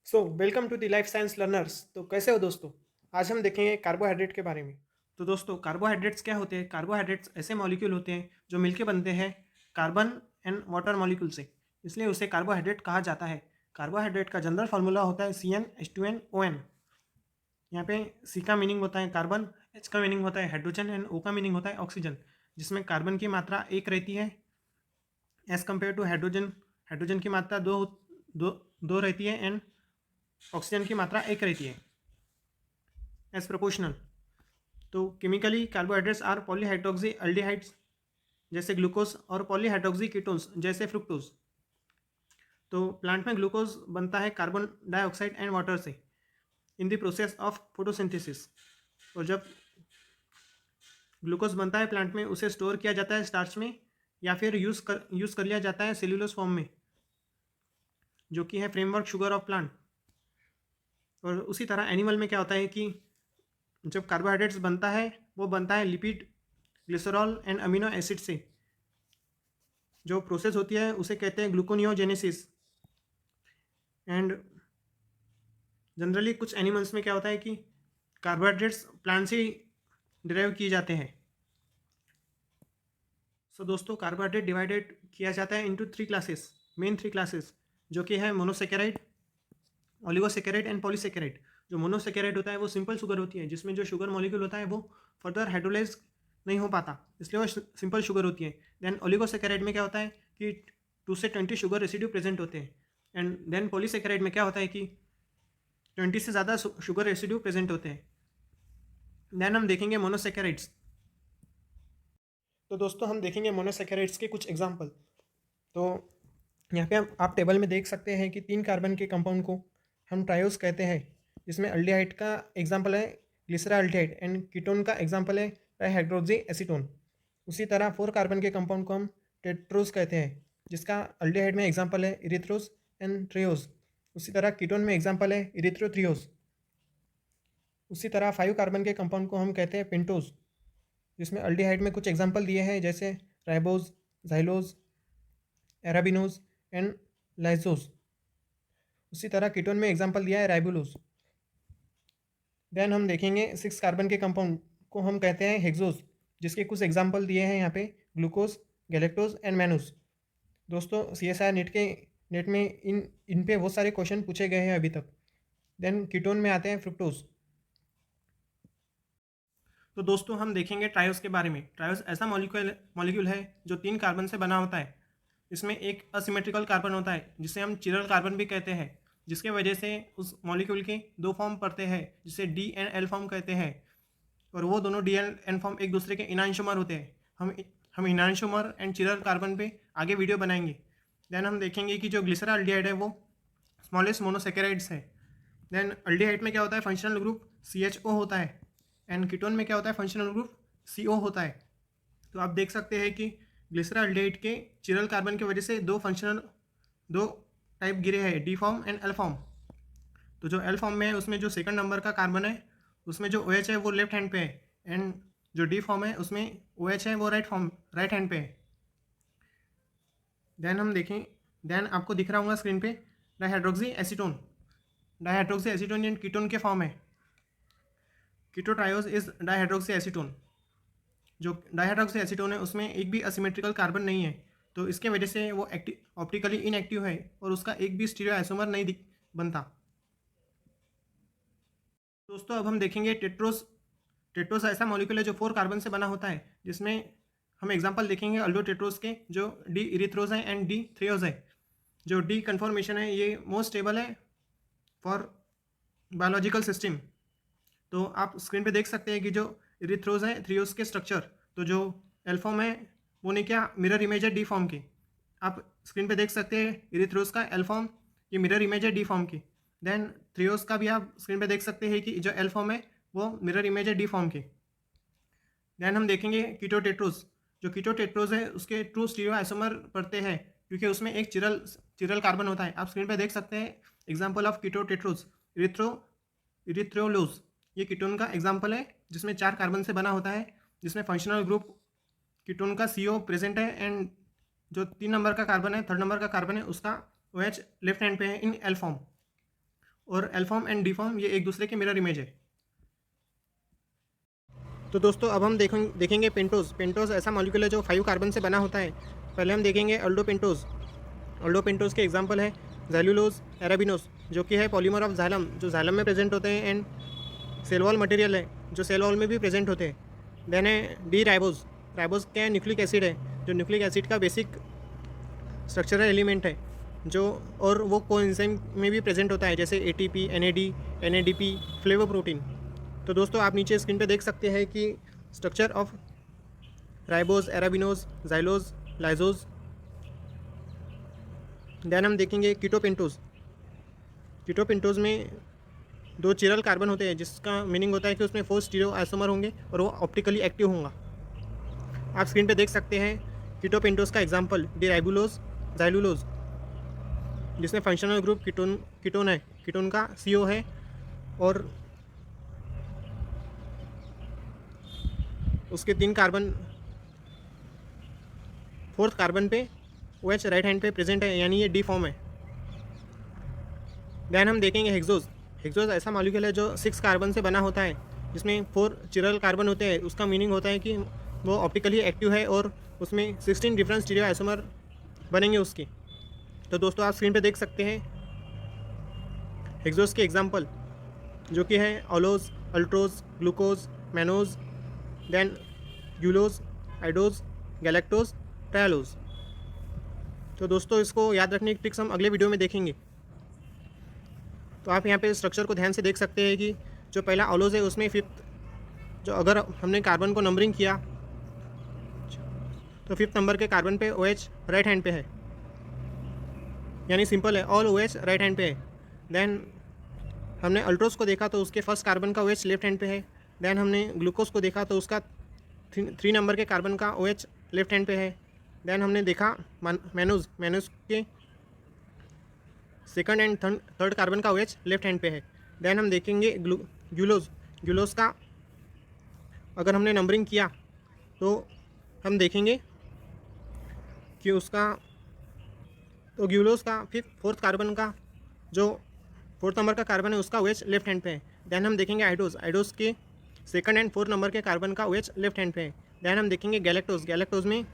Welcome to the life science learners. तो कैसे हो दोस्तों? आज हम देखेंगे कार्बोहाइड्रेट के बारे में। तो दोस्तों, कार्बोहाइड्रेट्स क्या होते हैं? कार्बोहाइड्रेट्स ऐसे मॉलिक्यूल होते हैं जो मिलके बनते हैं कार्बन एंड वाटर मॉलिक्यूल से, इसलिए उसे कार्बोहाइड्रेट कहा जाता है। कार्बोहाइड्रेट का जनरल फार्मूला होता है CnH2nOn। यहाँ पे C का मीनिंग होता है कार्बन, H का मीनिंग होता है हाइड्रोजन एंड O का मीनिंग होता है ऑक्सीजन, जिसमें कार्बन की मात्रा एक रहती है as compare to hydrogen. Hydrogen की मात्रा दो दो रहती है एंड ऑक्सीजन की मात्रा एक रहती है एज प्रोपोर्शनल। तो chemically carbohydrates are polyhydroxy aldehydes जैसे ग्लूकोज और पॉलीहाइड्रोक्सी कीटोन्स जैसे फ्रुक्टोज। तो प्लांट में ग्लूकोज बनता है कार्बन डाइऑक्साइड एंड वाटर से in the process of photosynthesis. और जब ग्लूकोज बनता है प्लांट में, उसे स्टोर किया जाता है स्टार्च में या फिर यूज़ कर लिया जाता है सेल्यूलोज फॉर्म में, जो कि है फ्रेमवर्क शुगर ऑफ प्लांट। और उसी तरह एनिमल में क्या होता है कि जब कार्बोहाइड्रेट्स बनता है, वो बनता है lipid, glycerol and amino acid से। जो प्रोसेस होती है उसे कहते हैं ग्लूकोनियोजेनेसिस। एंड जनरली कुछ एनिमल्स में क्या होता है कि कार्बोहाइड्रेट्स प्लांट से डिराइव किए जाते हैं। दोस्तों, कार्बोहाइड्रेट डिवाइडेड किया जाता है इनटू मेन थ्री क्लासेस, जो कि है मोनोसेकेराइड, ओलिगोसेकेराइड एंड पॉलीसेकेराइड। जो मोनोसेकेराइड होता है वो सिंपल शुगर होती है, जिसमें जो शुगर मॉलिक्यूल होता है वो फर्दर हाइड्रोलाइज नहीं हो पाता, इसलिए वो सिंपल शुगर होती है। देन ओलिगोसेकेराइड में क्या होता है कि 2 से 20 शुगर रेसिड्यू प्रेजेंट होते हैं। एंड देन पॉलीसेकेराइड में क्या होता है कि 20 से ज़्यादा शुगर रेसिड्यू प्रेजेंट होते हैं। देन हम देखेंगे मोनोसेकेराइड्स। तो दोस्तों, हम देखेंगे मोनोसेकेराइड्स के कुछ एग्जाम्पल। तो यहाँ पे आप टेबल में देख सकते हैं कि 3 कार्बन के कंपाउंड को हम ट्रायोस कहते हैं, जिसमें अल्डिहाइड का एग्जाम्पल है ग्लिसराल्डिहाइड एंड कीटोन का एग्जाम्पल है ट्राईहाइड्रोक्सी एसीटोन। उसी तरह 4 कार्बन के कंपाउंड को हम टेट्रोस कहते हैं, जिसका अल्डिहाइड में एग्जाम्पल है इरिथ्रोस एंड ट्रियोस। उसी तरह कीटोन में एग्जाम्पल है इरिथ्रोथ्रियोस। उसी तरह 5 कार्बन के कंपाउंड को हम कहते हैं पेंटोस, जिसमें अल्डिहाइड में कुछ एग्जाम्पल दिए हैं जैसे राइबोज, जाइलोज, एराबिनोज एंड लाइजोज। उसी तरह कीटोन में एग्जाम्पल दिया है राइबोलोज। देन हम देखेंगे 6 कार्बन के कंपाउंड को हम कहते हैं हेक्सोज, जिसके कुछ एग्जाम्पल दिए हैं यहाँ पे ग्लूकोज, गैलेक्टोज एंड मैनोज। दोस्तों, CSIR नेट में इन पे बहुत सारे क्वेश्चन पूछे गए हैं अभी तक। देन कीटोन में आते हैं फ्रुक्टोज। तो दोस्तों, हम देखेंगे ट्रायोस के बारे में। ट्रायोस ऐसा मॉलिक्यूल है जो 3 कार्बन से बना होता है। इसमें एक असिमेट्रिकल कार्बन होता है जिसे हम चिरल कार्बन भी कहते हैं, जिसके वजह से उस मॉलिक्यूल के 2 फॉर्म पड़ते हैं जिसे D एंड L फॉर्म कहते हैं। और वो दोनों D एंड N फॉर्म एक दूसरे के इनांशोमर होते हैं। हम इनांशोमर एंड चिरल कार्बन पे आगे वीडियो बनाएंगे। देन हम देखेंगे कि जो ग्लिसरॉल्डिहाइड है वो स्मॉलेस्ट मोनोसेकेराइड्स है। देन अल्डिहाइड में क्या होता है, फंक्शनल ग्रुप CHO होता है। एंड कीटोन में क्या होता है, फंक्शनल ग्रुप CO होता है। तो आप देख सकते हैं कि ग्लिसरॉल्डिहाइड के चिरल कार्बन की वजह से दो टाइप गिरे हैं, D form and L form. तो जो L फॉर्म में है उसमें जो सेकंड नंबर का कार्बन है उसमें जो OH है वो लेफ्ट हैंड पे है, एंड जो D फॉर्म है उसमें OH है वो राइट हैंड पे है। देन हम देखें, देन आपको दिख रहा होगा स्क्रीन पे dihydroxy acetone. Dihydroxy acetone and ketone के फॉर्म है। कीटोट्रायोस इज डाइहाइड्रोक्सी एसीटोन। जो डाइहाइड्रोक्सी एसीटोन है उसमें एक भी असिमेट्रिकल कार्बन नहीं है, तो इसके वजह से वो ऑप्टिकली इनएक्टिव है और उसका एक भी स्टीरियो आइसोमर नहीं बनता। दोस्तों, अब हम देखेंगे टेट्रोस। टेट्रोस ऐसा मॉलिक्यूल है जो 4 कार्बन से बना होता है, जिसमें हम एग्जांपल देखेंगे अल्डोटेट्रोस के, जो डी इरिथ्रोस है एंड डी थ्रियोस है। जो डी कन्फॉर्मेशन है ये मोस्ट स्टेबल है फॉर बायोलॉजिकल सिस्टम। तो आप स्क्रीन पे देख सकते हैं कि जो इरिथ्रोस है थ्रियोस के स्ट्रक्चर, तो जो एल फॉर्म है वो नहीं क्या मिरर इमेज है डी फॉर्म की। आप स्क्रीन पे देख सकते हैं इरिथ्रोस का एल फॉर्म, ये मिरर इमेज है डी फॉर्म की। देन थ्रियोस का भी आप स्क्रीन पे देख सकते हैं कि जो एल फॉर्म है वो मिरर इमेज है डी फॉर्म की। देन हम देखेंगे कीटोटेट्रोस। जो कीटोटेट्रोस है उसके ट्रू स्टीरियो आइसोमर पड़ते हैं, क्योंकि उसमें एक चिरल कार्बन होता है। आप स्क्रीन पे देख सकते हैं एग्जाम्पल ऑफ कीटोटेट्रोस इरिथ्रोलोज। ये कीटोन का एग्जाम्पल है जिसमें 4 कार्बन से बना होता है, जिसमें फंक्शनल ग्रुप कीटोन का CO प्रेजेंट है, एंड जो 3 नंबर का कार्बन है, थर्ड नंबर का कार्बन है, उसका OH लेफ्ट हैंड पे है इन एल फॉर्म। और L form and D form ये एक दूसरे के मिरर इमेज है। तो दोस्तों अब हम देखेंगे पेंटोज़। पेंटोज़ ऐसा मॉलिक्यूल है जो 5 कार्बन से बना होता है। पहले हम देखेंगे अल्डोपेंटोज़। अल्डोपेंटोज़ के एग्जांपल है ज़ैलुलोज, एराबिनोज, जो कि है पॉलीमर ऑफ जाइलम, जो जाइलम में प्रेजेंट होते हैं, एंड सेल वॉल मटेरियल है जो सेल वॉल में भी प्रेजेंट होते हैं। देन है डी राइबोज। राइबोज क्या है? न्यूक्लिक एसिड है, जो न्यूक्लिक एसिड का बेसिक स्ट्रक्चरल एलिमेंट है, जो और वो कोएंजाइम में भी प्रेजेंट होता है, जैसे ATP, NAD, NADP, flavo protein. तो दोस्तों आप नीचे स्क्रीन पे देख सकते हैं कि structure of ribose, arabinose, xylose, lyxose. Then हम देखेंगे कीटोपेंटोज। कीटोपेंटोज में 2 चिरल कार्बन होते हैं, जिसका मीनिंग होता है कि उसमें 4 स्टीरियो आइसोमर होंगे और वो ऑप्टिकली एक्टिव होंगे। आप स्क्रीन पे देख सकते हैं कीटोपेंटोज का एग्जांपल डिराइबुलोज, जाइलुलोज, जिसमें फंक्शनल ग्रुप कीटोन है, कीटोन का CO है, और उसके 3 कार्बन, 4th कार्बन पे OH राइट हैंड पे प्रेजेंट है, यानी ये डी फॉर्म है। देन हम देखेंगे हेक्सोज। हेक्सोज ऐसा मॉलिक्यूल है जो 6 कार्बन से बना होता है, जिसमें 4 चिरल कार्बन होते हैं। उसका मीनिंग होता है कि वो ऑप्टिकली एक्टिव है और उसमें 16 डिफरेंट स्टीरियो आइसोमर बनेंगे उसके। तो दोस्तों आप स्क्रीन पे देख सकते हैं हेक्सोज के एग्जांपल, जो कि है allose, altrose, glucose, mannose, then gulose, idose, galactose, talose. तो दोस्तों इसको याद रखने की ट्रिक्स हम अगले वीडियो में देखेंगे। तो आप यहाँ पे स्ट्रक्चर को ध्यान से देख सकते हैं कि जो पहला ऑलोज है उसमें 5th, जो अगर हमने कार्बन को नंबरिंग किया तो 5th नंबर के कार्बन पे OH राइट हैंड पे है, यानी सिंपल है, ऑल OH राइट हैंड पे है। देन हमने अल्ट्रोज को देखा तो उसके 1st कार्बन का OH लेफ्ट हैंड पे है। देन हमने ग्लूकोज को देखा तो उसका 3 नंबर के कार्बन का OH लेफ्ट हैंड पे है। देन हमने देखा मैनोज के 2nd एंड 3rd कार्बन का OH लेफ्ट हैंड पे है। देन हम देखेंगे ग्यूलोज का अगर हमने नंबरिंग किया तो हम देखेंगे कि उसका, तो ग्यूलोज का 4th कार्बन का जो 4th नंबर का कार्बन है उसका OH लेफ्ट हैंड पे है। देन हम देखेंगे आइडोज के 2nd एंड 4th नंबर के कार्बन का OH लेफ्ट हैंड पे है। देन हम देखेंगे गैलेक्टोज में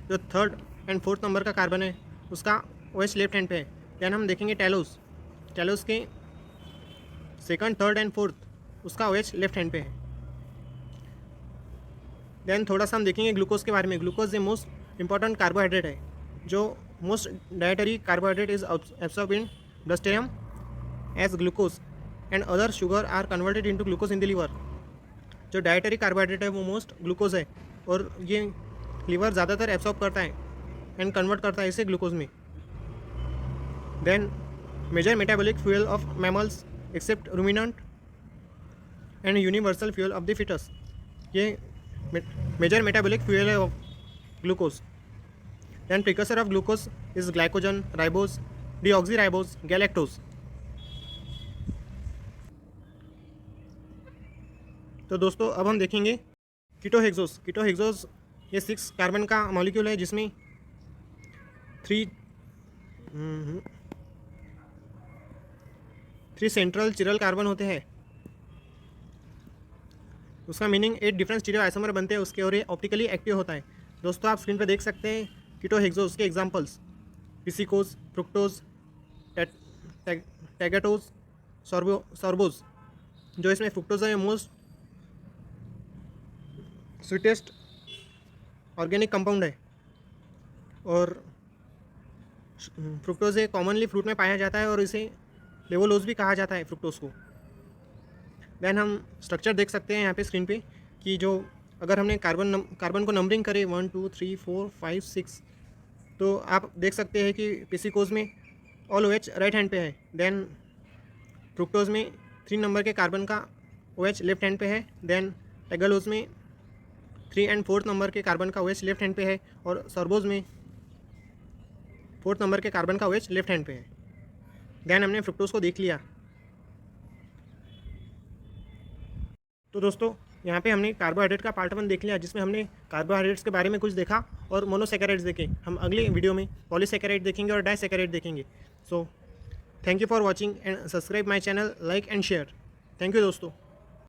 जो 3rd एंड 4th नंबर का कार्बन है उसका OH लेफ्ट हैंड पे है। देन हम देखेंगे टैलोस के 2nd, 3rd एंड 4th उसका OH लेफ्ट हैंड पे है। देन थोड़ा सा हम देखेंगे ग्लूकोज के बारे में। Glucose a most important carbohydrate है, जो most dietary carbohydrate is absorb in bloodstream as glucose and other sugar are converted into glucose in the liver. जो डाइटरी कार्बोहाइड्रेट है वो मोस्ट ग्लूकोज है, और ये लीवर ज़्यादातर एब्सॉर्ब करता है एंड कन्वर्ट करता है इसे ग्लूकोज में। Then major metabolic fuel of mammals except ruminant and universal fuel of the foetus. ये मेजर मेटाबॉलिक फ्यूल है of glucose. Then precursor of glucose is glycogen, ribose, deoxyribose, galactose. तो दोस्तों अब हम देखेंगे कीटोहेक्सोज। कीटोहेक्सोज ये 6 कार्बन का मॉलिक्यूल है, जिसमें 3 सेंट्रल चिरल कार्बन होते हैं। उसका मीनिंग 8 डिफरेंट स्टीरियो आइसोमर बनते हैं उसके, और ये ऑप्टिकली एक्टिव होता है। दोस्तों आप स्क्रीन पर देख सकते हैं कीटोहेक्सोज के एग्जांपल्स पिसिकोज, फ्रुक्टोज, टैगेटोज, सॉर्बोज। जो इसमें फ्रुक्टोज है मोस्ट स्वीटेस्ट ऑर्गेनिक कंपाउंड है, और फ्रुक्टोज कॉमनली फ्रूट में पाया जाता है और इसे लेवोलोज भी कहा जाता है फ्रुक्टोज को। देन हम स्ट्रक्चर देख सकते हैं यहाँ पे स्क्रीन पे कि जो अगर हमने कार्बन को नंबरिंग करे 1 2 3 4 5 6, तो आप देख सकते हैं कि पिसिकोज में ऑल OH राइट हैंड पे है। देन फ्रुक्टोज में 3 नंबर के कार्बन का OH लेफ्ट हैंड पे है। देन टैगलोज में 3 एंड 4th नंबर के कार्बन का OH लेफ्ट हैंड पे है, और सॉर्बोज में 4th नंबर के कार्बन का OH लेफ्ट हैंड पे है। देन हमने फ्रुक्टोज को देख लिया। तो दोस्तों यहाँ पे हमने कार्बोहाइड्रेट का पार्ट 1 देख लिया, जिसमें हमने कार्बोहाइड्रेट्स के बारे में कुछ देखा और मोनोसैकेराइड्स देखे। हम अगले वीडियो में पॉलीसैकेराइड देखेंगे और डाइसैकेराइड देखेंगे। So thank you for watching and subscribe my channel, like and share. Thank you दोस्तों।